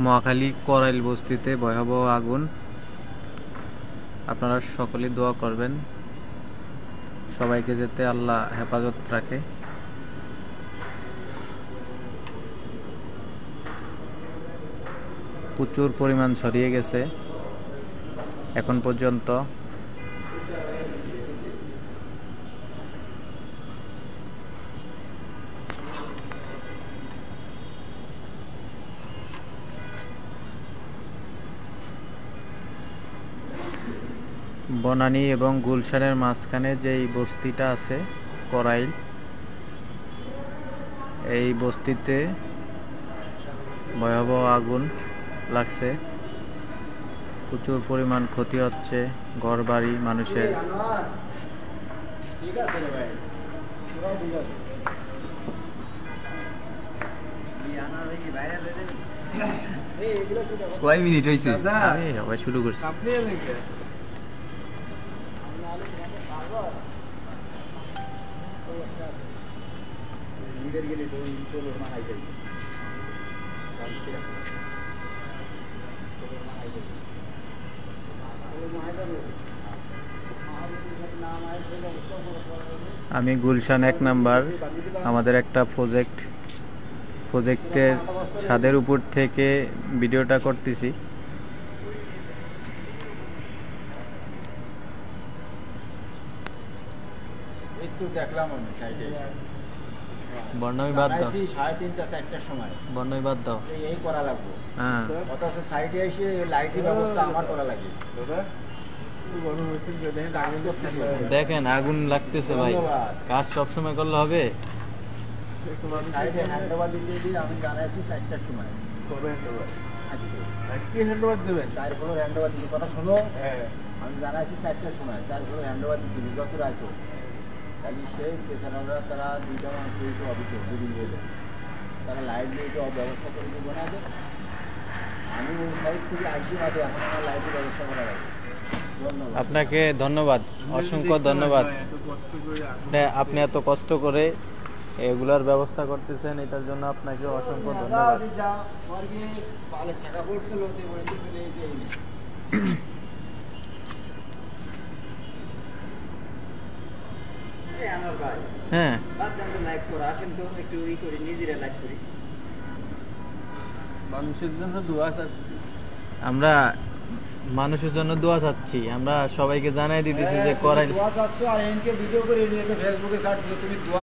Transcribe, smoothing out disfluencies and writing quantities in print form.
মহাখালী করাইল বস্তিতে ভয়াবহ আগুন। আপনারা সকলে দোয়া করবেন সবাইকে যাতে আল্লাহ হেফাজত রাখে। প্রচুর পরিমাণ ছড়িয়ে গেছে এখন পর্যন্ত। বনানী এবং গুলশানের মাঝখানে যেই বস্তিটা আছে করাইল, এই বস্তিতে ভয়াবহ আগুন লাগছে। প্রচুর পরিমাণ ক্ষতি হচ্ছে ঘরবাড়ি মানুষের। কয় মিনিট হয়েছে? সবাই শুরু করছে। আমি গুলশান 1 নাম্বার আমাদের একটা প্রজেক্টের ছাদের উপর থেকে ভিডিওটা করতেছি। দেখলাম আমি সাইডে বর্ণামি বাদ দাও। 3:30 4টার সময় বর্ণামি বাদ দাও। এই করা লাগবে। হ্যাঁ, অথচ সাইডে এসে লাইটের ব্যবস্থা আমার করা লাগে। দেখেন আগুন লাগতেছে ভাই, কাজ সবসময় করলে হবে? সাইডে হ্যান্ডওভার দিতে দিয়ে আমি জানাইছি 4টার সময়। কবে হ্যান্ডওভার? আজকে হ্যান্ডওভার দেবেন? 4 ফ্লোর হ্যান্ডওভার দিতে কথা শোনো। আমি জানাইছি 4টার সময় 4 ফ্লোর হ্যান্ডওভার দিতে দিবি যত রাখো। তাহলে সেই পেছানোরা তারা 2টা মানুষ হয়েছে অফিসে দুদিন বলে তারা লাইট দিয়ে ব্যবস্থা করে দিব না। আমি ওই সাইড থেকে আসি মাঝে এখন আমার লাইটের ব্যবস্থা করা লাগে। আপনাকে ধন্যবাদ, অসংখ্য ধন্যবাদ। আপনি এত কষ্ট করে এগুলার ব্যবস্থা করতেছেন, এটার জন্য আপনাকে অসংখ্য ধন্যবাদ। হ্যাঁ, মানুষের জন্য দোয়া চাচ্ছি। আমরা মানুষের জন্য দোয়া চাচ্ছি। আমরা সবাইকে জানাই দিতেছি যে করাইল দোয়া চাচ্ছ আর এনকে ভিডিও করে নিয়ে ফেসবুকে ছাড় দিও। তুমি দোয়া